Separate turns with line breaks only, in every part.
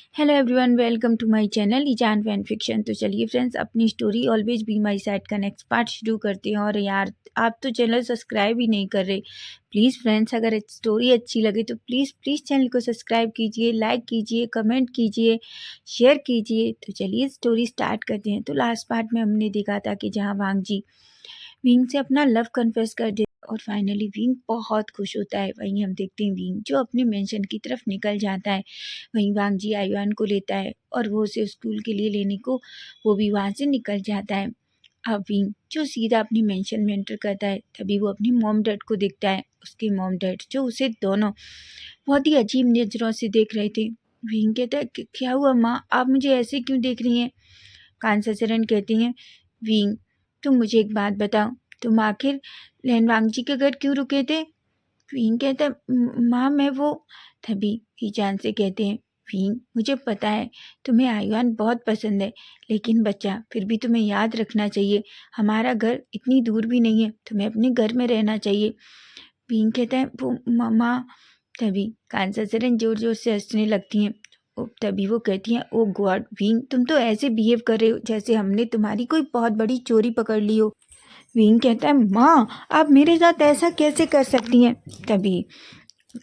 Hello everyone, welcome to my channel Izaan fan fiction. तो चलिए friends, अपनी story always be my side का next part शुरू करते हैं। और यार, आप तो चैनल सब्सक्राइब ही नहीं कर रहे। प्लीज़ फ्रेंड्स, अगर स्टोरी अच्छी लगे तो प्लीज़ प्लीज़ चैनल को सब्सक्राइब कीजिए, लाइक कीजिए, कमेंट कीजिए, शेयर कीजिए। तो चलिए स्टोरी स्टार्ट करते हैं। तो लास्ट पार्ट में हमने देखा था कि जहाँ वांग जी विंग से अपना लव कन्फेस कर देता है और फाइनली विंग बहुत खुश होता है। वहीं हम देखते हैं विंग जो अपने मेंशन की तरफ निकल जाता है। वहीं वांग जी आयुआन को लेता है और वो उसे स्कूल के लिए लेने को वो भी वहाँ से निकल जाता है। अब विंग जो सीधा अपनी मेंशन में एंटर करता है, तभी वो अपनी मॉम डैड को देखता है। उसके मॉम डैड जो उसे दोनों बहुत ही अजीब नज़रों से देख रहे थे। विंग कहता है क्या हुआ माँ, आप मुझे ऐसे क्यों देख रही हैं?" कांसा चरण कहती हैं, "विंग, तुम मुझे एक बात बताओ, तुम आखिर लैनवांग जी के घर क्यों रुके थे?" विंग कहता है, माँ मैं वो..." तभी हीजान से कहते हैं, विंग मुझे पता है तुम्हें आयुआन बहुत पसंद है, लेकिन बच्चा फिर भी तुम्हें याद रखना चाहिए, हमारा घर इतनी दूर भी नहीं है, तुम्हें अपने घर में रहना चाहिए। विंग कहता है, वो माँ। तभी कांसा चरण जोर जोर से हंसने लगती हैं। तभी वो कहती हैं, ओ गॉड विंग, तुम तो ऐसे बिहेव कर रहे हो जैसे हमने तुम्हारी कोई बहुत बड़ी चोरी पकड़ ली हो। विंग कहता है, माँ आप मेरे साथ ऐसा कैसे कर सकती हैं? तभी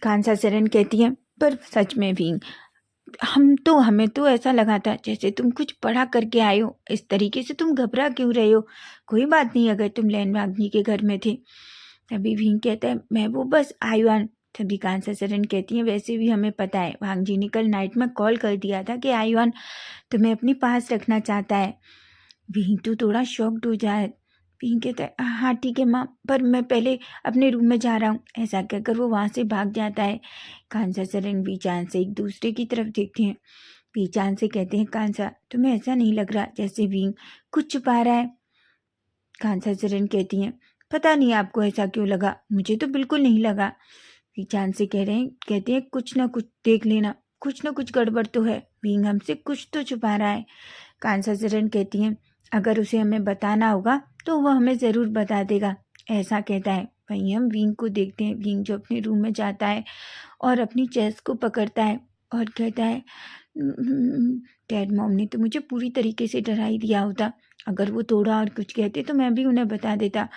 कांसा चरण कहती हैं, पर सच में विंग, हमें तो ऐसा लगा था जैसे तुम कुछ बड़ा करके आए हो, इस तरीके से तुम घबरा क्यों रहे हो? कोई बात नहीं अगर तुम लैनवाग्नी के घर में थे। तभी विंग कहता है, मैं वो बस आयुआन। तभी कांसा चरण कहती हैं, वैसे भी हमें पता है वांग जी ने कल नाइट में कॉल कर दिया था कि आयुआन तुम्हें अपने पास रखना चाहता है। विंग तो थोड़ा शॉक्ड हो जाए। विंग कहता है, हाँ ठीक है माँ, पर मैं पहले अपने रूम में जा रहा हूँ। ऐसा कहकर वो वहाँ से भाग जाता है। कांसा चरण बीचान से एक दूसरे की तरफ देखते हैं। बीचान से कहते हैं, कांसा तुम्हें ऐसा नहीं लग रहा जैसे विंग कुछ छुपा रहा है? कांसा चरण कहती हैं, पता नहीं आपको ऐसा क्यों लगा, मुझे तो बिल्कुल नहीं लगा। चांद से कहते हैं, कुछ ना कुछ देख लेना, कुछ ना कुछ गड़बड़ तो है, विंग हमसे कुछ तो छुपा रहा है। कांसा चरण कहती हैं, अगर उसे हमें बताना होगा तो वह हमें ज़रूर बता देगा, ऐसा कहता है। वहीं हम विंग को देखते हैं, विंग जो अपने रूम में जाता है और अपनी चेस्ट को पकड़ता है और कहता है, डैड मॉम ने तो मुझे पूरी तरीके से डरा ही दिया होता, अगर वो थोड़ा और कुछ कहते तो मैं भी उन्हें बता देता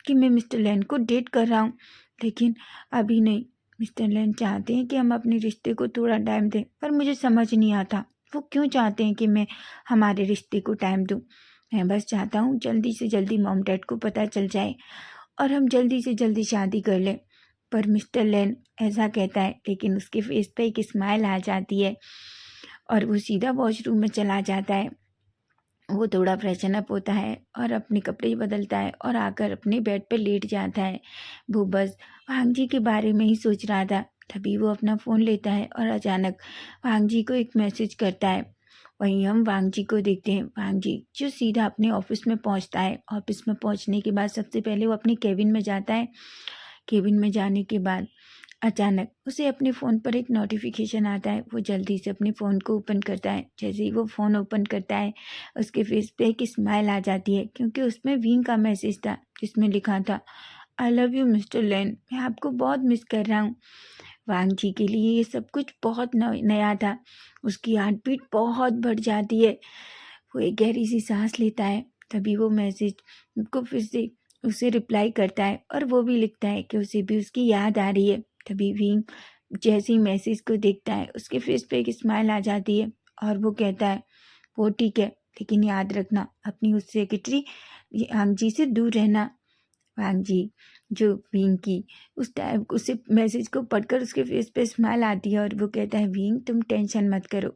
कि मैं मिस्टर लैन को डेट कर रहा हूँ, लेकिन अभी नहीं। मिस्टर लैन चाहते हैं कि हम अपने रिश्ते को थोड़ा टाइम दें, पर मुझे समझ नहीं आता वो क्यों चाहते हैं कि मैं हमारे रिश्ते को टाइम दूँ। मैं बस चाहता हूँ जल्दी से जल्दी मॉम डैड को पता चल जाए और हम जल्दी से जल्दी शादी कर लें। पर मिस्टर लैन ऐसा कहता है, लेकिन उसके फेस पे एक स्माइल आ जाती है और वो सीधा वॉशरूम में चला जाता है। वो थोड़ा फ्रेशन अप होता है और अपने कपड़े बदलता है और आकर अपने बेड पे लेट जाता है। वो बस वांग जी के बारे में ही सोच रहा था। तभी वो अपना फ़ोन लेता है और अचानक वांग जी को एक मैसेज करता है। वहीं हम वांग जी को देखते हैं। वांग जी जो सीधा अपने ऑफिस में पहुंचता है। ऑफिस में पहुंचने के बाद सबसे पहले वो अपने केबिन में जाता है। केबिन में जाने के बाद अचानक उसे अपने फ़ोन पर एक नोटिफिकेशन आता है। वो जल्दी से अपने फ़ोन को ओपन करता है। जैसे ही वो फ़ोन ओपन करता है, उसके फेस पे एक स्माइल आ जाती है, क्योंकि उसमें विंग का मैसेज था जिसमें लिखा था, आई लव यू मिस्टर लैन, मैं आपको बहुत मिस कर रहा हूँ। वांग जी के लिए ये सब कुछ बहुत नया था। उसकी हार्ट बीट बहुत बढ़ जाती है। वो एक गहरी सी सांस लेता है। तभी वो मैसेज को फिर से उसे रिप्लाई करता है और वो भी लिखता है कि उसे भी उसकी याद आ रही है। तभी विंग जैसे ही मैसेज को देखता है, उसके फेस पे एक स्माइल आ जाती है और वो कहता है, वो ठीक है, लेकिन याद रखना अपनी उस सेक्रेटरी वांग जी से दूर रहना। वांग जी जो विंग की उस टाइम उसे मैसेज को पढ़कर उसके फेस पे स्माइल आती है और वो कहता है, विंग तुम टेंशन मत करो,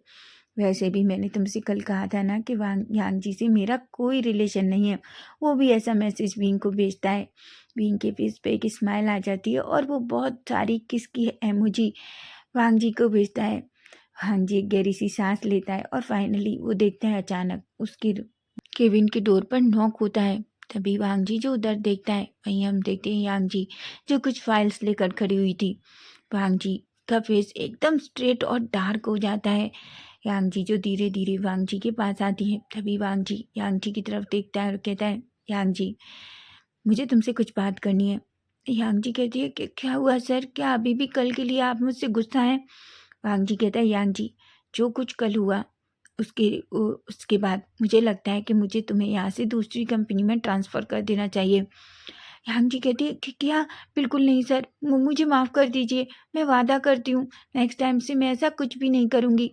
वैसे भी मैंने तुमसे कल कहा था ना कि यांग जी से मेरा कोई रिलेशन नहीं है। वो भी ऐसा मैसेज विंग को भेजता है। विंग के फेस पे एक स्माइल आ जाती है और वो बहुत सारी किस की एमोजी वांग जी को भेजता है। वांग जी एक गहरी सी सांस लेता है और फाइनली वो देखता है अचानक उसके केबिन के डोर पर नॉक होता है। तभी वांग जी जो उधर देखता है, वहीं हम देखते हैं यांग जी जो कुछ फाइल्स लेकर खड़ी हुई थी। वांग जी का फेस एकदम स्ट्रेट और डार्क हो जाता है। यांग जी जो धीरे धीरे वांग जी के पास आती है। तभी वांग जी यांग जी की तरफ देखता है और कहता है, यांग जी मुझे तुमसे कुछ बात करनी है। यांग जी कहती है कि क्या हुआ सर, क्या अभी भी कल के लिए आप मुझसे गुस्सा हैं? वांग जी कहता है, यांग जी जो कुछ कल हुआ उसके बाद मुझे लगता है कि मुझे तुम्हें यहाँ से दूसरी कंपनी में ट्रांसफ़र कर देना चाहिए। यांग जी कहती है कि क्या? बिल्कुल नहीं सर, मुझे माफ़ कर दीजिए, मैं वादा करती हूँ नेक्स्ट टाइम से मैं ऐसा कुछ भी नहीं करूँगी।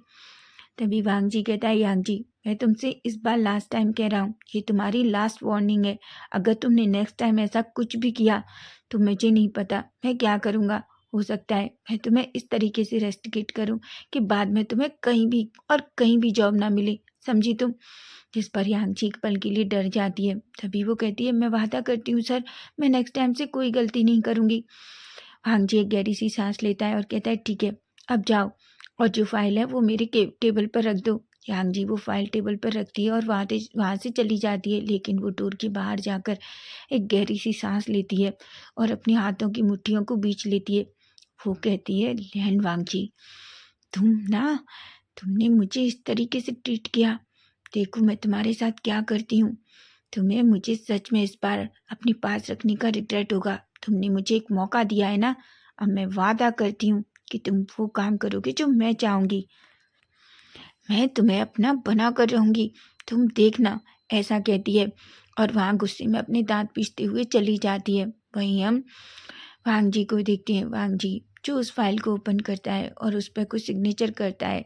तभी वांग जी कहता है, यांग जी मैं तुमसे इस बार लास्ट टाइम कह रहा हूँ, ये तुम्हारी लास्ट वार्निंग है। अगर तुमने नेक्स्ट टाइम ऐसा कुछ भी किया तो मुझे नहीं पता मैं क्या करूँगा। हो सकता है मैं तुम्हें इस तरीके से रेस्ट्रिकेट करूँ कि बाद में तुम्हें कहीं भी और कहीं भी जॉब ना मिले, समझी तुम? जिस पर यांग जी एक पल के लिए डर जाती है। तभी वो कहती है, मैं वादा करती हूँ सर, मैं नेक्स्ट टाइम से कोई गलती नहीं करूँगी। वांग जी एक गहरी सी सांस लेता है और कहता है, ठीक है अब जाओ और जो फाइल है वो मेरे टेबल पर रख दो। यांग जी वो फाइल टेबल पर रखती है और वहाँ से चली जाती है, लेकिन वो डोर के बाहर जाकर एक गहरी सी सांस लेती है और अपने हाथों की मुट्ठियों को बीच लेती है। वो कहती है, लैन वांग जी तुमने मुझे इस तरीके से ट्रीट किया, देखो मैं तुम्हारे साथ क्या करती हूँ। तुम्हें मुझे सच में इस बार अपने पास रखने का रिग्रेट होगा। तुमने मुझे एक मौका दिया है ना, अब मैं वादा करती हूँ कि तुम वो काम करोगे जो मैं चाहूँगी। मैं तुम्हें अपना बना कर रहूँगी, तुम देखना, ऐसा कहती है और वहाँ गुस्से में अपने दांत पीसते हुए चली जाती है। वहीं हम वांग जी को देखते हैं। वांग जी जो उस फाइल को ओपन करता है और उस पर कुछ सिग्नेचर करता है।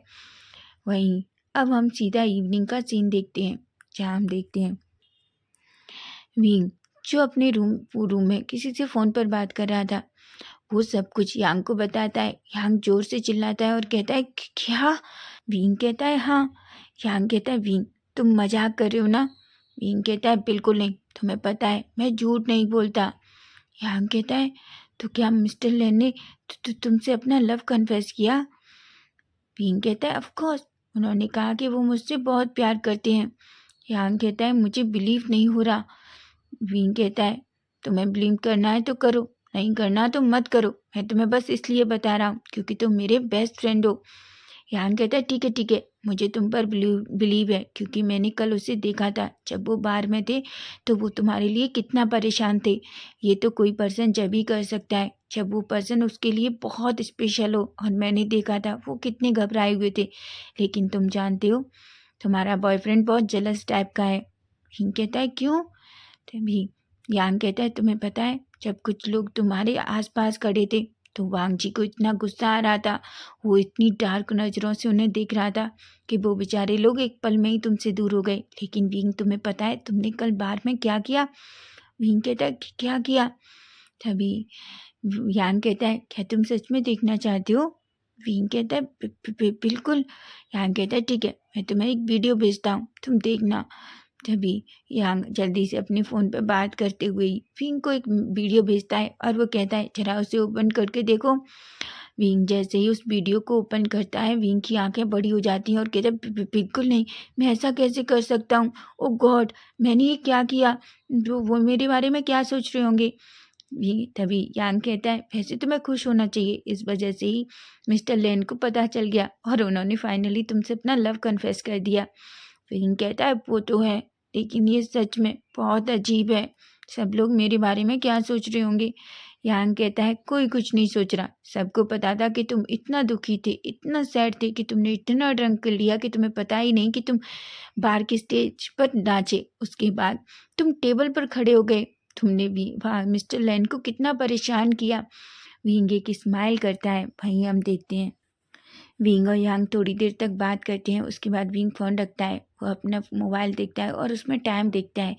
वहीं अब हम सीधा इवनिंग का सीन देखते हैं, जहाँ हम देखते हैं विंग जो अपने रूम में किसी से फ़ोन पर बात कर रहा था। वो सब कुछ यांग को बताता है। यांग जोर से चिल्लाता है और कहता है, क्या? विंग कहता है, हाँ। यांग कहता है, विंग तुम मजाक कर रहे हो ना? विंग कहता है, बिल्कुल नहीं, तुम्हें पता है मैं झूठ नहीं बोलता। यांग कहता है, तो क्या मिस्टर लेन ने तुमसे अपना लव कन्फेस किया? विंग कहता है, ऑफ कोर्स, उन्होंने कहा कि वो मुझसे बहुत प्यार करते हैं। यांग कहता है, मुझे बिलीव नहीं हो रहा। विंग कहता है, तुम्हें बिलीव करना है तो करो, नहीं करना तो मत करो, मैं तुम्हें बस इसलिए बता रहा हूँ क्योंकि तुम मेरे बेस्ट फ्रेंड हो। यान कहता है, ठीक है, मुझे तुम पर बिलीव है क्योंकि मैंने कल उसे देखा था जब वो बार में थे, तो वो तुम्हारे लिए कितना परेशान थे। ये तो कोई पर्सन जब ही कर सकता है जब वो पर्सन उसके लिए बहुत स्पेशल हो, और मैंने देखा था वो कितने घबराए हुए थे। लेकिन तुम जानते हो तुम्हारा बॉयफ्रेंड बहुत जेलस टाइप का है। हिंग कहता है, क्यों? तभी यान कहता है, तुम्हें पता है जब कुछ लोग तुम्हारे आसपास खड़े थे तो वांग जी को इतना गुस्सा आ रहा था, वो इतनी डार्क नज़रों से उन्हें देख रहा था कि वो बेचारे लोग एक पल में ही तुमसे दूर हो गए। लेकिन विंग तुम्हें पता है तुमने कल बार में क्या किया? विंग कहता है, क्या किया? तभी यान कहता है, क्या तुम सच में देखना चाहते हो? विंग कहता है, बिल्कुल। यान कहता है, ठीक है, मैं तुम्हें एक वीडियो भेजता हूँ, तुम देखना। तभी यांग जल्दी से अपने फ़ोन पे बात करते हुए विंग को एक वीडियो भेजता है और वो कहता है, जरा उसे ओपन करके देखो। विंग जैसे ही उस वीडियो को ओपन करता है, विंग की आंखें बड़ी हो जाती हैं और कहता है, बिल्कुल नहीं, मैं ऐसा कैसे कर सकता हूँ? ओ गॉड, मैंने ये क्या किया? जो वो मेरे बारे में क्या सोच रहे होंगे? तभी यांग कहता है, वैसे तुम्हें खुश होना चाहिए, इस वजह से ही मिस्टर लेन को पता चल गया और उन्होंने फाइनली तुमसे अपना लव कन्फेस कर दिया। विंग कहता है, वो तो है, लेकिन ये सच में बहुत अजीब है, सब लोग मेरे बारे में क्या सोच रहे होंगे? यांग कहता है, कोई कुछ नहीं सोच रहा, सबको पता था कि तुम इतना दुखी थे, इतना सैड थे कि तुमने इतना ड्रंक कर लिया कि तुम्हें पता ही नहीं कि तुम बार के स्टेज पर नाचे। उसके बाद तुम टेबल पर खड़े हो गए, तुमने भी वहाँ मिस्टर लैन को कितना परेशान किया। विंग एक स्माइल करता है। वहीं हम देखते हैं विंग और यांग थोड़ी देर तक बात करते हैं। उसके बाद विंग फ़ोन रखता है, वो अपना मोबाइल देखता है और उसमें टाइम देखता है।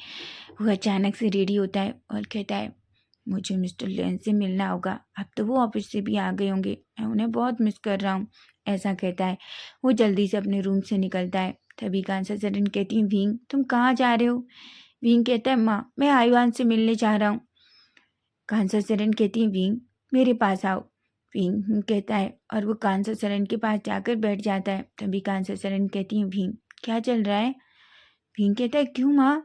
वो अचानक से रेडी होता है और कहता है, मुझे मिस्टर लेन से मिलना होगा, अब तो वो ऑफिस से भी आ गए होंगे, मैं उन्हें बहुत मिस कर रहा हूँ, ऐसा कहता है। वो जल्दी से अपने रूम से निकलता है। तभी कांसा चरण कहती है, विंग तुम कहाँ जा रहे हो? विंग कहता है, माँ मैं आयुआन से मिलने जा रहा हूँ। कांसा चरण कहती है, विंग मेरे पास आओ। विंग कहता है और वो कांसा चरण के पास जाकर बैठ जाता है। तभी कांसा चरण कहती है, विंग क्या चल रहा है? विंग कहता है, क्यों माँ?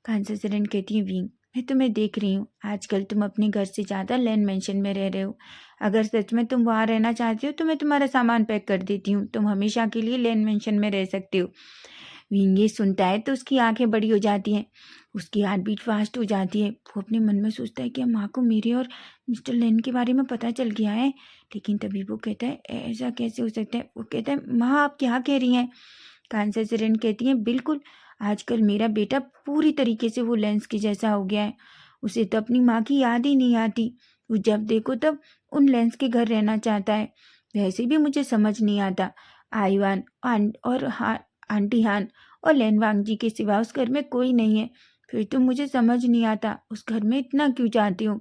कांसा चरण कहती है, विंग मैं तुम्हें देख रही हूँ, आजकल तुम अपने घर से ज़्यादा लैंड मेंशन में रह रहे हो। अगर सच में तुम वहाँ रहना चाहती हो तो मैं तुम्हारा सामान पैक कर देती हूँ, तुम हमेशा के लिए लैंड मेंशन में रह सकते हो। विंग ये सुनता है तो उसकी आंखें बड़ी हो जाती हैं, उसकी हार्ट बीट फास्ट हो जाती है। वो अपने मन में सोचता है कि माँ को मेरे और मिस्टर लेन के बारे में पता चल गया है। लेकिन तभी वो कहता है ऐसा कैसे हो सकता है। वो कहता है माँ आप क्या कह रही हैं। कांसा सिरेन कहती है बिल्कुल, आजकल मेरा बेटा पूरी तरीके से वो लेंस के जैसा हो गया है। उसे तो अपनी माँ की याद ही नहीं आती। वो जब देखो तब उन लेंस के घर रहना चाहता है। वैसे भी मुझे समझ नहीं आता, आईवान और आंटी हान और लेनवांग जी के सिवा उस घर में कोई नहीं है। फिर तो मुझे समझ नहीं आता उस घर में इतना क्यों चाहती हूँ।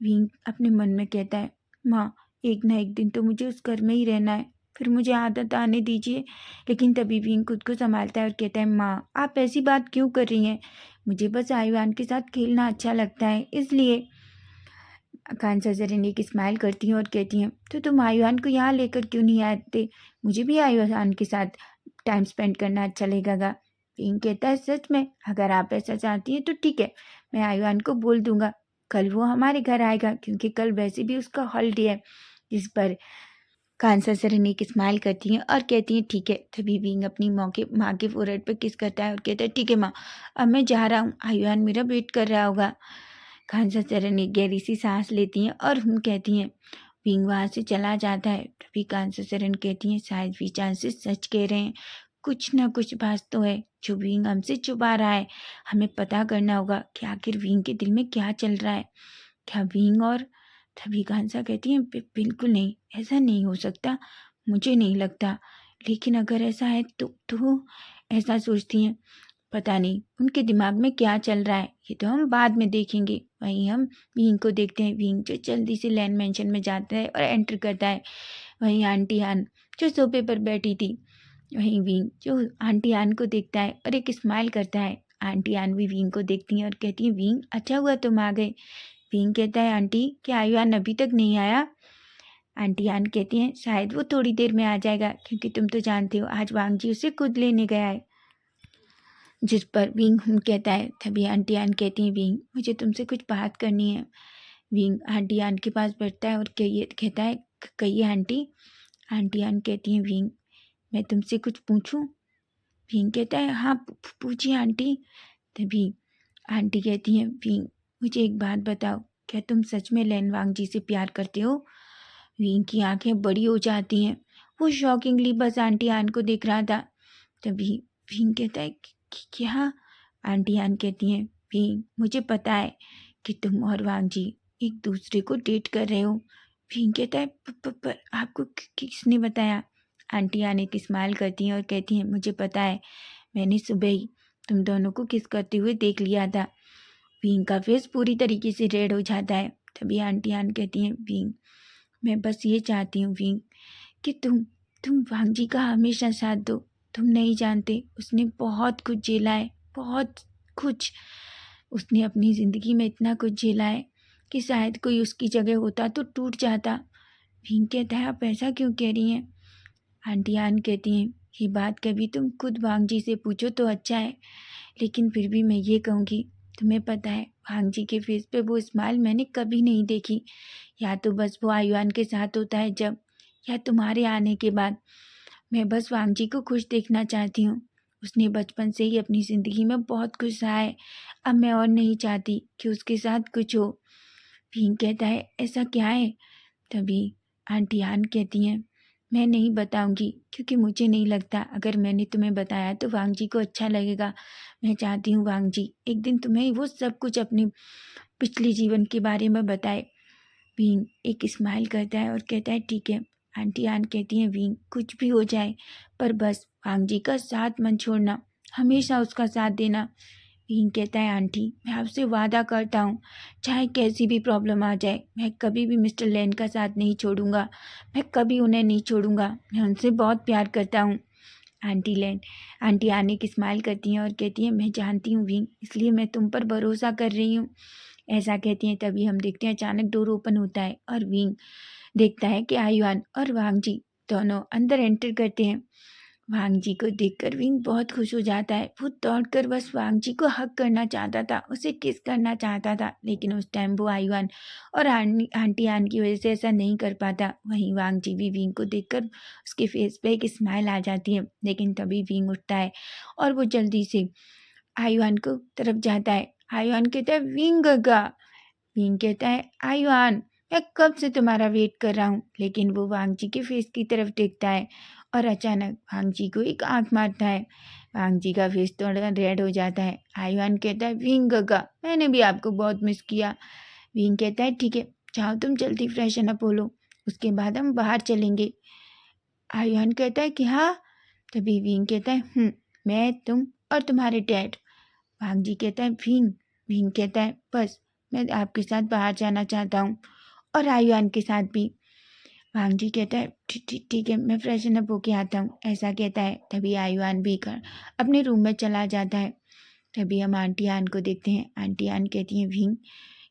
विंग अपने मन में कहता है माँ एक ना एक दिन तो मुझे उस घर में ही रहना है, फिर मुझे आदत आने दीजिए। लेकिन तभी विंग खुद को संभालता है और कहता है माँ आप ऐसी बात क्यों कर रही हैं, मुझे बस आईवान के साथ खेलना अच्छा लगता है इसलिए। कांसा जरन एक स्माइल करती हैं और कहती हैं तो तुम आयुआन को यहाँ लेकर क्यों नहीं आते, मुझे भी आयुआन के साथ टाइम स्पेंड करना अच्छा लगेगा। पिंक कहता है सच में, अगर आप ऐसा चाहती हैं तो ठीक है, मैं आयुआन को बोल दूंगा कल वो हमारे घर आएगा, क्योंकि कल वैसे भी उसका हॉलीडे है। जिस पर कांसा सरन एक स्माइल करती हैं और कहती हैं ठीक है। तभी विंग अपनी माँ के फोरहेड पर किस करता है और कहता है ठीक है माँ, अब मैं जा रहा हूँ, आयुआन मेरा वेट कर रहा होगा। खानसा सरन एक गहरी सी सांस लेती हैं और कहती हैं। विंग वहाँ से चला जाता है। तभी कांसा सरन कहती हैं शायद वी चांसेस सच कह रहे हैं, कुछ ना कुछ बात तो है जो विंग हमसे छुपा रहा है। हमें पता करना होगा कि आखिर विंग के दिल में क्या चल रहा है। क्या विंग और तभी कांसा कहती हैं बिल्कुल नहीं, ऐसा नहीं हो सकता, मुझे नहीं लगता। लेकिन अगर ऐसा है तो ऐसा सोचती हैं। पता नहीं उनके दिमाग में क्या चल रहा है, ये तो हम बाद में देखेंगे। वहीं हम विंग को देखते हैं। विंग जो जल्दी से लैंड मेंशन में जाता है और एंटर करता है। वहीं आंटी आन जो सोफे पर बैठी थी, वहीं विंग जो आंटी आन को देखता है और एक स्माइल करता है। आंटी आन भी विंग को देखती हैं और कहती हैं विंग अच्छा हुआ तुम आ गए। विंग कहता है आंटी क्या आयुआन अभी तक नहीं आया। आंटी आन कहती हैं शायद वो थोड़ी देर में आ जाएगा, क्योंकि तुम तो जानते हो आज वांग जी उसे खुद लेने गया है। जिस पर विंग कहता है। तभी आंटी आन कहती हैं विंग मुझे तुमसे कुछ बात करनी है। विंग आंटी आन के पास बैठता है और कहता है कहिए आंटी। आंटी आन कहती हैं विंग मैं तुमसे कुछ पूछूं। विंग कहता है हाँ पूछिए आंटी। तभी आंटी कहती हैं विंग मुझे एक बात बताओ, क्या तुम सच में लेनवांग जी से प्यार करते हो। विंग की आंखें बड़ी हो जाती हैं। वो शॉकिंगली बस आंटी आन को देख रहा था। तभी विंग कहता है क्या। आंटी आन कहती हैं विंग मुझे पता है कि तुम और वांग जी एक दूसरे को डेट कर रहे हो। विंग कहता है पर आपको किसने बताया। आंटी आन एक स्माइल करती हैं और कहती हैं मुझे पता है, मैंने सुबह ही तुम दोनों को किस करते हुए देख लिया था। विंग का फेस पूरी तरीके से रेड हो जाता है। तभी आंटी आन कहती हैं विंग मैं बस ये चाहती हूँ विंग कि तुम वांग जी का हमेशा साथ दो। तुम नहीं जानते उसने बहुत कुछ झेला है, बहुत कुछ। उसने अपनी ज़िंदगी में इतना कुछ झेला है कि शायद कोई उसकी जगह होता तो टूट जाता। विंग कहता है आप ऐसा क्यों कह रही हैं। आंटी आन कहती हैं ये बात कभी तुम खुद वांग जी से पूछो तो अच्छा है, लेकिन फिर भी मैं ये कहूँगी तुम्हें पता है वांग जी के फेस पे वो स्माइल मैंने कभी नहीं देखी। या तो बस वो आयुआन के साथ होता है जब, या तुम्हारे आने के बाद। मैं बस वांग जी को खुश देखना चाहती हूँ। उसने बचपन से ही अपनी ज़िंदगी में बहुत कुछ सहा है। अब मैं और नहीं चाहती कि उसके साथ कुछ हो। भीम कहता है ऐसा क्या है। तभी आंटी आन कहती हैं मैं नहीं बताऊंगी, क्योंकि मुझे नहीं लगता अगर मैंने तुम्हें बताया तो वांग जी को अच्छा लगेगा। मैं चाहती हूँ वांग जी एक दिन तुम्हें वो सब कुछ अपने पिछले जीवन के बारे में बताए। भीम एक स्माइल करता है और कहता है ठीक है। आंटी आन कहती हैं भीम कुछ भी हो जाए पर बस वांग जी का साथ मत छोड़ना, हमेशा उसका साथ देना। भीम कहता है आंटी मैं आपसे वादा करता हूँ चाहे कैसी भी प्रॉब्लम आ जाए मैं कभी भी मिस्टर लैन का साथ नहीं छोड़ूंगा, मैं कभी उन्हें नहीं छोड़ूंगा, मैं उनसे बहुत प्यार करता हूँ। आंटी आने की स्माइल करती हैं और कहती हैं मैं जानती हूँ भीम, इसलिए मैं तुम पर भरोसा कर रही हूँ। ऐसा कहती हैं तभी हम देखते हैं अचानक डोर ओपन होता है और विंग देखता है कि आयुआन और वांग जी दोनों अंदर एंटर करते हैं। वांग जी को देखकर विंग बहुत खुश हो जाता है। वो दौड़कर बस वांग जी को हग करना चाहता था, उसे किस करना चाहता था, लेकिन उस टाइम वो आयुआन और आंटी आन की वजह से ऐसा नहीं कर पाता। वहीं वांग जी भी विंग को देखकर उसके फेस पे एक स्माइल आ जाती है, लेकिन तभी विंग उठता है और वो जल्दी से आयुआन को तरफ जाता है। आयुआन कहता है, विंग गगा। विंग कहता है, आयुआन मैं कब से तुम्हारा वेट कर रहा हूँ। लेकिन वो वांग जी के फेस की तरफ देखता है और अचानक वांग जी को एक आंख मारता है। वांग जी का फेस थोड़ा रेड हो जाता है। आयुआन कहता है, विंग गगा मैंने भी आपको बहुत मिस किया। विंग कहता है, ठीक है जाओ तुम जल्दी फ्रेशन अप हो लो, उसके बाद हम बाहर चलेंगे। आयुआन कहता है कि हाँ। तभी विंग कहता है, मैं तुम और तुम्हारे डैड। वांग जी कहता है, विंग। विंग कहता है, बस मैं आपके साथ बाहर जाना चाहता हूँ और आयुआन के साथ भी। वांग जी कहता है, ठीक है मैं फ्रेशन अप होके आता हूँ, ऐसा कहता है। तभी आयुआन भी कर अपने रूम में चला जाता है। तभी हम आंटी आन को देखते हैं। आंटी आन कहती हैं, विंग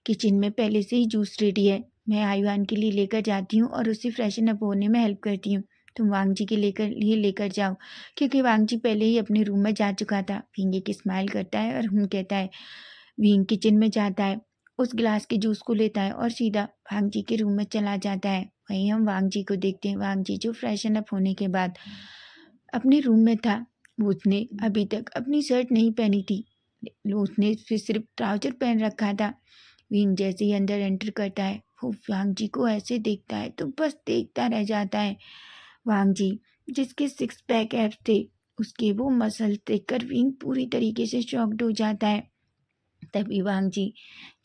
किचन में पहले से ही जूस रेडी है, मैं आयुआन के लिए लेकर जाती हूँ और उसे फ्रेशन अप होने में हेल्प करती हूँ। तुम वांग जी के लेकर जाओ, क्योंकि वांग जी पहले ही अपने रूम में जा चुका था। विंग एक स्माइल करता है और कहता है। विंग किचन में जाता है, उस गिलास के जूस को लेता है और सीधा वांग जी के रूम में चला जाता है। वहीं हम वांग जी को देखते हैं। वांग जी जो फ्रेशन अप होने के बाद अपने रूम में था, उसने अभी तक अपनी शर्ट नहीं पहनी थी, उसने फिर सिर्फ ट्राउजर पहन रखा था। विंग जैसे ही अंदर एंटर करता है, वो वांग जी को ऐसे देखता है तो बस देखता रह जाता है। वांग जी जिसके सिक्स पैक एब्स थे, उसके वो मसल देखकर विंग पूरी तरीके से शॉक्ड हो जाता है। तभी वांग जी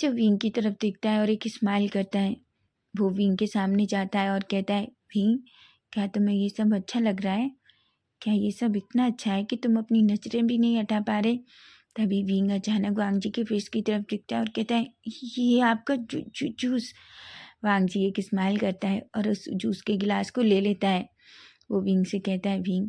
जब विंग की तरफ देखता है और एक स्माइल करता है, वो विंग के सामने जाता है और कहता है, विंग क्या तुम्हें ये सब अच्छा लग रहा है? क्या ये सब इतना अच्छा है कि तुम अपनी नजरें भी नहीं हटा पा रहे? तभी विंग अचानक वांग जी के फेस की तरफ देखता है और कहता है, ये आपका जूस। वांग जी एक स्माइल करता है और उस जूस के गिलास को ले लेता है। वो विंग से कहता है, विंग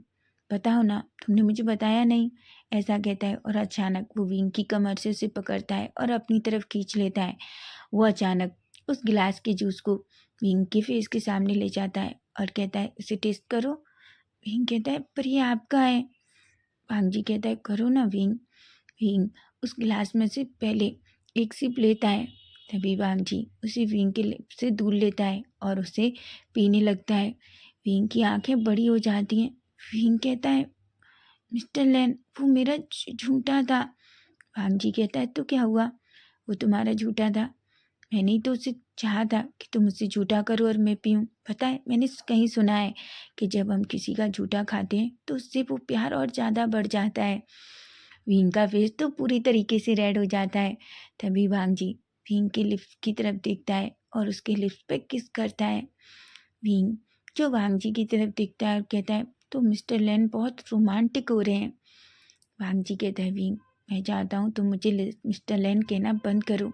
बताओ ना, तुमने मुझे बताया नहीं, ऐसा कहता है। और अचानक वो विंग की कमर से उसे पकड़ता है और अपनी तरफ खींच लेता है। वो अचानक उस गिलास के जूस को विंग के फेस के सामने ले जाता है और कहता है, इसे टेस्ट करो। विंग कहता है, पर ये आपका है। वांग जी कहता है, करो ना विंग। विंग उस गिलास में से पहले एक सिप लेता है। तभी वांग जी उसे विंग के लिप से दूर लेता है और उसे पीने लगता है। विंग की आंखें बड़ी हो जाती हैं। विंग कहता है, मिस्टर लैन वो मेरा झूठा था। वांग जी कहता है, तो क्या हुआ, वो तुम्हारा झूठा था? मैंने ही तो उसे चाहा था कि तुम उससे झूठा करो और मैं पीऊँ। पता है मैंने कहीं सुना है कि जब हम किसी का झूठा खाते हैं तो उससे वो प्यार और ज़्यादा बढ़ जाता है। विंग का फेस तो पूरी तरीके से रेड हो जाता है। तभी वांग जी विंग के लिप्स की तरफ देखता है और उसके लिप्स पे किस करता है। विंग जो वांग जी की तरफ देखता है और कहता है, तो मिस्टर लैन बहुत रोमांटिक हो रहे हैं। वांग जी कहता है, विंग मैं चाहता हूँ तुम मुझे मिस्टर लैन कहना बंद करो।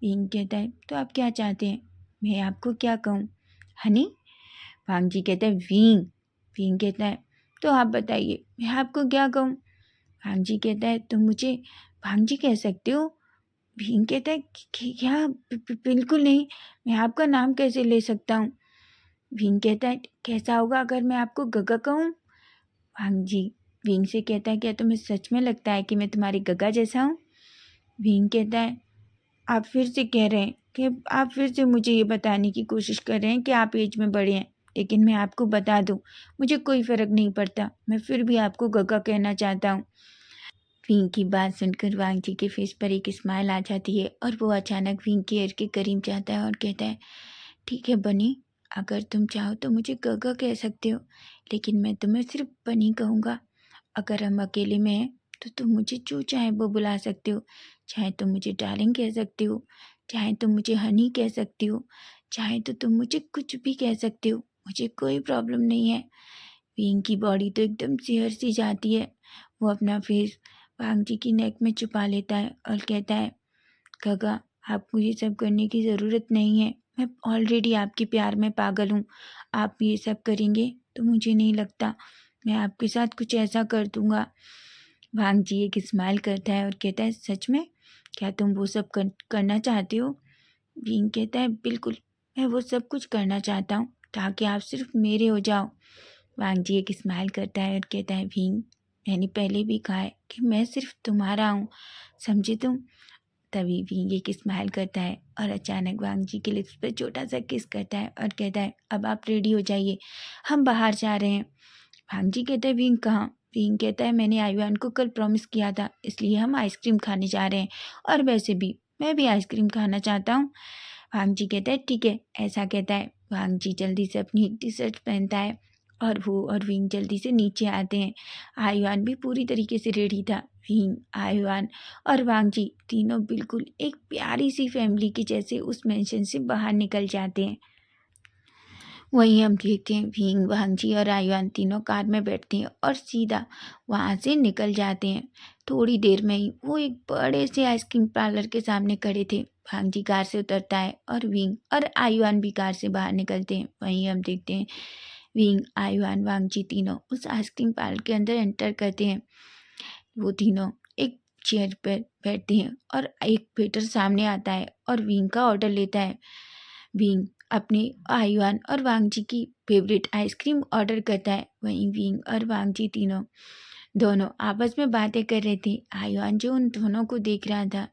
विंग कहता है, तो आप क्या चाहते हैं, मैं आपको क्या कहूँ, हनी? वांग जी कहता है, विंग। विंग कहता है, तो आप बताइए मैं आपको क्या कहूँ? वांग जी कहता है, तुम मुझे वांग जी कह सकते हो। भीम कहता है, क्या बिल्कुल नहीं, मैं आपका नाम कैसे ले सकता हूँ? भीम कहता है, कैसा होगा अगर मैं आपको गगा कहूँ? वांग जी भीम से कहता है, क्या तुम्हें सच में लगता है कि मैं तुम्हारी गगा जैसा हूँ? भीम कहता है, आप फिर से कह रहे हैं कि आप फिर से मुझे ये बताने की कोशिश कर रहे हैं कि आप एज में बड़े हैं, लेकिन मैं आपको बता दूं, मुझे कोई फ़र्क नहीं पड़ता, मैं फिर भी आपको गगा कहना चाहता हूँ। विंग की बात सुनकर वांग जी के फेस पर एक स्माइल आ जाती है और वो अचानक विंग के ईयर के करीब जाता है और कहता है, ठीक है बनी, अगर तुम चाहो तो मुझे गगा कह सकते हो, लेकिन मैं तुम्हें सिर्फ बनी कहूँगा। अगर हम अकेले में हैं तो तुम मुझे जो चाहे वो बुला सकते हो, चाहे तुम मुझे डार्लिंग कह सकते हो, चाहे तुम मुझे हनी कह सकते हो, चाहे तो तुम मुझे कुछ भी कह सकते हो, मुझे कोई प्रॉब्लम नहीं है। विंग की बॉडी तो एकदम सिहर सी जाती है। वो अपना फेस वांग जी की नेक में छुपा लेता है और कहता है, गगा आपको ये सब करने की ज़रूरत नहीं है, मैं ऑलरेडी आपके प्यार में पागल हूँ। आप ये सब करेंगे तो मुझे नहीं लगता मैं आपके साथ कुछ ऐसा कर दूँगा। वांग जी एक स्माइल करता है और कहता है, सच में क्या तुम वो सब करना चाहते हो? विंग कहता है, बिल्कुल मैं वो सब कुछ करना चाहता हूँ ताकि आप सिर्फ मेरे हो जाओ। वांग जी एक स्माइल करता है और कहता है, भीम मैंने पहले भी कहा है कि मैं सिर्फ तुम्हारा हूँ, समझे तुम। तभी भींग एक स्माइल करता है और अचानक वांग जी के लिप्स पे छोटा सा किस करता है और कहता है, अब आप रेडी हो जाइए, हम बाहर जा रहे हैं। वांग जी कहता है, भींग कहाँ। भींग कहता है, मैंने आयुआन को कल प्रॉमिस किया था, इसलिए हम आइसक्रीम खाने जा रहे हैं, और वैसे भी मैं भी आइसक्रीम खाना चाहता हूँ। वांग जी कहता है, ठीक है, ऐसा कहता है। वांग जी जल्दी से अपनी एक टी शर्ट पहनता है और वो और विंग जल्दी से नीचे आते हैं। आयुआन भी पूरी तरीके से रेडी था। विंग, आयुआन और वांग जी तीनों बिल्कुल एक प्यारी सी फैमिली के जैसे उस मेंशन से बाहर निकल जाते हैं। वहीं हम देखते हैं भींग, वांगजी और आयुआन तीनों कार में बैठते हैं और सीधा वहाँ से निकल जाते हैं। थोड़ी देर में ही वो एक बड़े से आइसक्रीम पार्लर के सामने खड़े थे। भांगजी कार से उतरता है और विंग और आयुआन भी कार से बाहर निकलते हैं। वहीं हम देखते हैं विंग, आयुआन, वांगजी तीनों उस आइसक्रीम पार्लर के अंदर एंटर करते हैं। वो तीनों एक चेयर पर बैठते हैं और एक वेटर सामने आता है और विंग का ऑर्डर लेता है। विंग अपने आयुआन और वांगजी की फेवरेट आइसक्रीम ऑर्डर करता है। वहीं विंग और वांगजी तीनों दोनों आपस में बातें कर रहे थे। आयुआन जो उन दोनों को देख रहा था।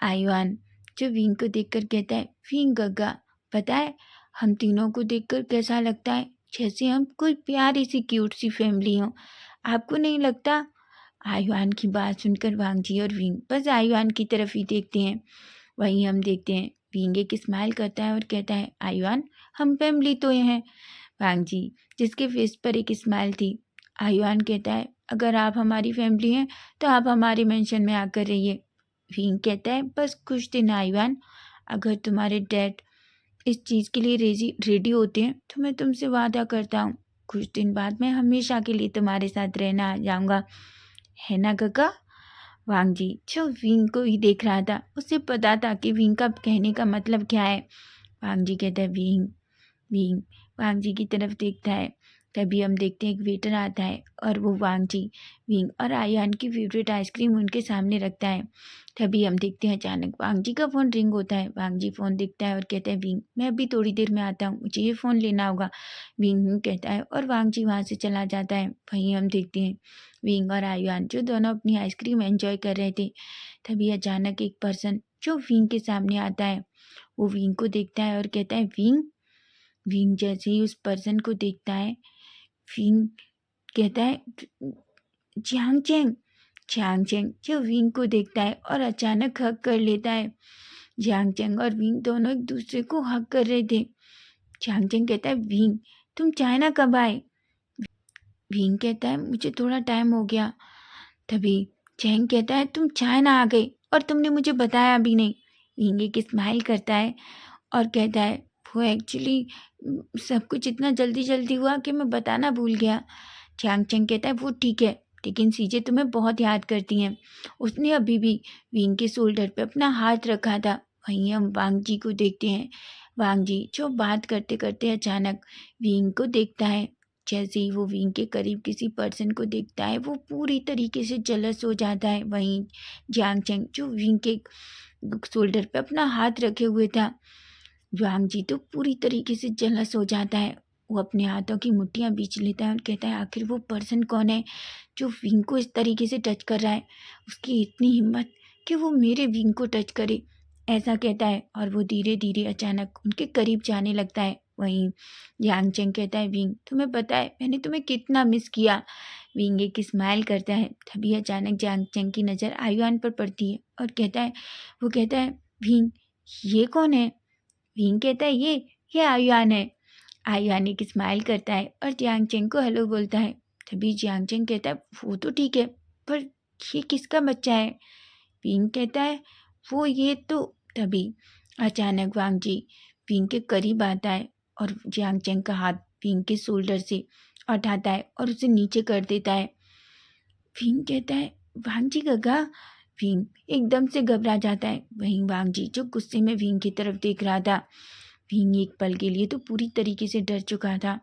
आयुआन जो विंग को देखकर कहता है, विंग गग्गा, पता है हम तीनों को देखकर कैसा लगता है, जैसे हम कोई प्यारी सी क्यूट सी फैमिली हो, आपको नहीं लगता। आयुआन की बात सुनकर वांगजी और विंग बस आयुआन की तरफ ही देखते हैं। वहीं हम देखते हैं विंग एक स्माइल करता है और कहता है, आयुआन हम फैमिली तो ये हैं। वांगजी जिसके फेस पर एक स्माइल थी। आयुआन कहता है, अगर आप हमारी फैमिली हैं तो आप हमारे मेंशन में आकर रहिए। विंग कहता है, बस कुछ दिन आयुआन, अगर तुम्हारे डैड इस चीज़ के लिए रेडी होते हैं तो मैं तुमसे वादा करता हूँ, कुछ दिन बाद मैं हमेशा के लिए तुम्हारे साथ रहना आ जाऊँगा, है ना गगा। वांगजी जो विंग को ही देख रहा था, उसे पता था कि विंग का कहने का मतलब क्या है। वांगजी कहता है, विंग। विंग वांगजी की तरफ देखता है। तभी हम देखते हैं एक वेटर आता है और वो वांगजी, विंग और आयान की फेवरेट आइसक्रीम उनके सामने रखता है। तभी हम देखते हैं अचानक वांगजी का फ़ोन रिंग होता है। वांगजी फ़ोन देखता है और कहता है, विंग मैं अभी थोड़ी देर में आता हूँ, मुझे ये फ़ोन लेना होगा। विंग कहता है और वांगजी वहाँ से चला जाता है। वहीं हम देखते हैं विंग और आयुआन जो दोनों अपनी आइसक्रीम एंजॉय कर रहे थे। तभी अचानक एक पर्सन जो विंग के सामने आता है, वो विंग को देखता है और कहता है, विंग। विंग जैसे ही उस पर्सन को देखता है, विंग कहता है, जियांग चेंग। जियांग चेंग जो विंग को देखता है और अचानक हक कर लेता है। जियांग चेंग और विंग दोनों एक दूसरे को हक कर रहे थे। जियांग चेंग कहता है, विंग तुम चाइना कब आए। विंग कहता है, मुझे थोड़ा टाइम हो गया। तभी चेंग कहता है, तुम चाइना आ गए और तुमने मुझे बताया भी नहीं। विंग एक स्माइल करता है और कहता है, वो एक्चुअली सब कुछ इतना जल्दी जल्दी हुआ कि मैं बताना भूल गया। चांग चेंग कहता है, वो ठीक है, लेकिन सीजे तुम्हें बहुत याद करती हैं। उसने अभी भी विंग के शोल्डर पे अपना हाथ रखा था। वहीं हम वांग जी को देखते हैं। वांग जी जो बात करते करते अचानक विंग को देखता है। जैसे ही वो विंग के करीब किसी पर्सन को देखता है, वो पूरी तरीके से जलस हो जाता है। वहीं जियांग चेंग जो विंग के शोल्डर पे अपना हाथ रखे हुए था, वांग जी तो पूरी तरीके से जलस हो जाता है। वो अपने हाथों की मुट्ठियां बीच लेता है और कहता है, आखिर वो पर्सन कौन है जो विंग को इस तरीके से टच कर रहा है, उसकी इतनी हिम्मत कि वो मेरे विंग को टच करे। ऐसा कहता है और वो धीरे धीरे अचानक उनके करीब जाने लगता है। वहीं यांग चेंग कहता है, विंग तुम्हें पता है मैंने तुम्हें कितना मिस किया। विंग एक स्माइल करता है। तभी अचानक यांग चेंग की नज़र आयुआन पर पड़ती है और वो कहता है, विंग ये कौन है। विंग कहता है, ये आयुआन है। आयुआन एक स्माइल करता है और जियांग चेंग को हेलो बोलता है। तभी जियांग चेंग कहता है, वो तो ठीक है, पर ये किसका बच्चा है। विंग कहता है, वो ये तो। तभी अचानक वांग जी विंग के करीब आता है और जियांग चेंग का हाथ विंग के शोल्डर से उठाता है और उसे नीचे कर देता है। विंग कहता है, वांग जी गगा। विंग एकदम से घबरा जाता है। वहीं वांग जी जो गुस्से में विंग की तरफ देख रहा था, विंग एक पल के लिए तो पूरी तरीके से डर चुका था।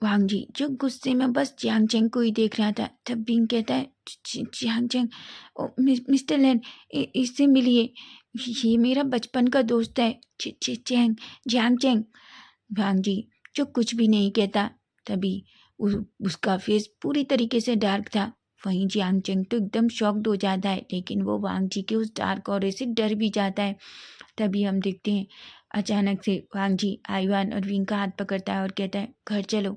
वांग जी जो गुस्से में बस जियांग चेंग को ही देख रहा था। तब विंग कहता है, जियांग चेंग, ओ मिस्टर लैन, इससे मिलिए, ये मेरा बचपन का दोस्त है, चेंग, जियांग चेंग। वांग जी जो कुछ भी नहीं कहता, तभी उसका फेस पूरी तरीके से डार्क था। वहीं जियांग चंग तो एकदम शॉक्ड हो जाता है, लेकिन वो वांग जी के उस डार्क ऑरे से डर भी जाता है। तभी हम देखते हैं अचानक से वांग जी आयुआन और विंग का हाथ पकड़ता है और कहता है घर चलो।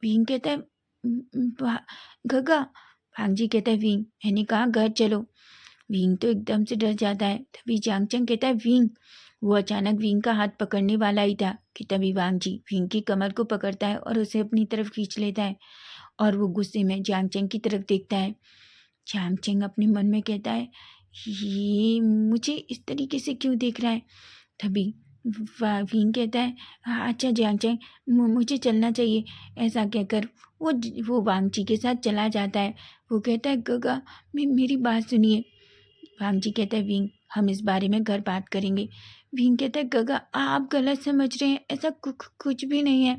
विंग कहता है गगा। वांग जी कहता है विंग मैंने कहा घर चलो। विंग तो एकदम से डर जाता है। तभी चांगचंग कहता है विंग। वो अचानक विंग का हाथ पकड़ने वाला ही था कि तभी वांग जी विंग की कमर को पकड़ता है और उसे अपनी तरफ खींच लेता है और वो गुस्से में चांगचंग की तरफ देखता है। चांगचंग अपने मन में कहता है ये मुझे इस तरीके से क्यों देख रहा है। तभी विंग कहता है अच्छा चांगचंग मुझे चलना चाहिए। ऐसा कहकर वो वांग जी के साथ चला जाता है। वो कहता है गगा मेरी बात सुनिए। वांग जी कहता है विंग हम इस बारे में घर बात करेंगे। विंग कहता है गगा आप गलत समझ रहे हैं, ऐसा कुछ भी नहीं है।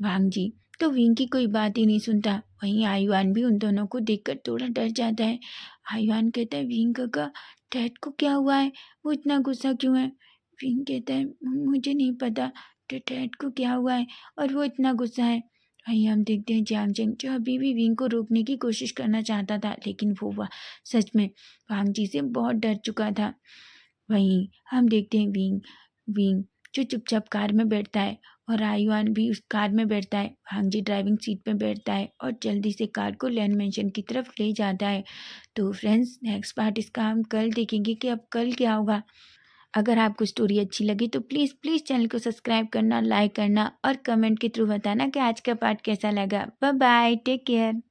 वांग जी तो विंग की कोई बात ही नहीं सुनता। वहीं आयुआन भी उन दोनों को देखकर थोड़ा डर जाता है। आयुआन कहता है विंग गगा डैड को क्या हुआ है, वो इतना गुस्सा क्यों है। विंग कहता है मुझे नहीं पता डैड को क्या हुआ है और वो इतना गुस्सा है। वहीं हम देखते हैं जियांग चंग जो अभी भी विंग को रोकने की कोशिश करना चाहता था, लेकिन वो सच में वांग जी से बहुत डर चुका था। वहीं हम देखते हैं विंग विंग जो चुपचाप कार में बैठता है और आयुआन भी उस कार में बैठता है। वांग जी ड्राइविंग सीट पे बैठता है और जल्दी से कार को लैंड मैंशन की तरफ ले जाता है। तो फ्रेंड्स नेक्स्ट पार्ट इसका हम कल देखेंगे कि अब कल क्या होगा। अगर आपको स्टोरी अच्छी लगी तो प्लीज़ प्लीज़ चैनल को सब्सक्राइब करना, लाइक करना और कमेंट के थ्रू बताना कि आज का पार्ट कैसा लगा। Bye bye, take care.